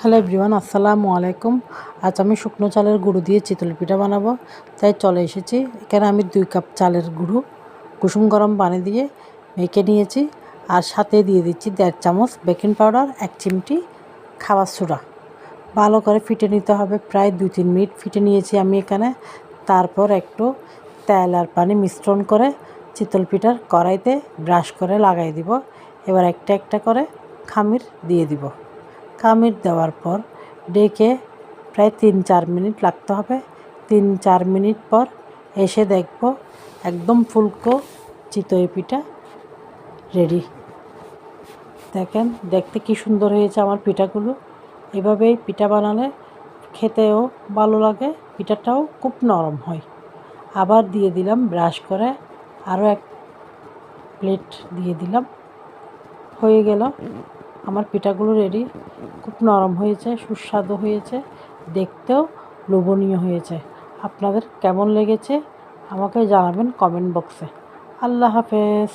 Hello everyone, আসসালামু আলাইকুম। আজ আমি শুকনো চালের গুঁড়ো দিয়ে চিতল পিঠা বানাবো, তাই চলে এসেছি। এখানে আমি 2 কাপ চালের গুঁড়ো কুসুম গরম পানি দিয়ে মেখে নিয়েছি, আর সাথে দিয়ে দিচ্ছি 1.5 চামচ বেকিং পাউডার, 1 চিমটি খাবার সোডা। ভালো করে ফিটে নিতে হবে, প্রায় 2-3 মিনিট ফিটে নিয়েছি আমি এখানে। তারপর একটু তেল আর পানি মিশ্রণ করে চিতল পিঠার কড়াইতে ব্রাশ করে লাগাই দিব। এবার একটা একটা করে খামির দিয়ে দিব। খামির দেওয়ার পর ডেকে প্রায় 3-4 মিনিট লাগতে হবে। 3-4 মিনিট পর এসে দেখব একদম ফুলকো চিতই পিঠা রেডি। দেখেন, দেখতে কি সুন্দর হয়েছে আমার পিঠাগুলো। এভাবেই পিঠা বানালে খেতেও ভালো লাগে, পিঠাটাও খুব নরম হয়। আবার দিয়ে দিলাম ব্রাশ করে, আরও 1 প্লেট দিয়ে দিলাম। হয়ে গেল আমার পিঠাগুলো রেডি। খুব নরম হয়েছে, সুস্বাদু হয়েছে, দেখতেও লোভনীয় হয়েছে। আপনাদের কেমন লেগেছে আমাকে জানাবেন কমেন্ট বক্সে। আল্লাহ হাফেজ।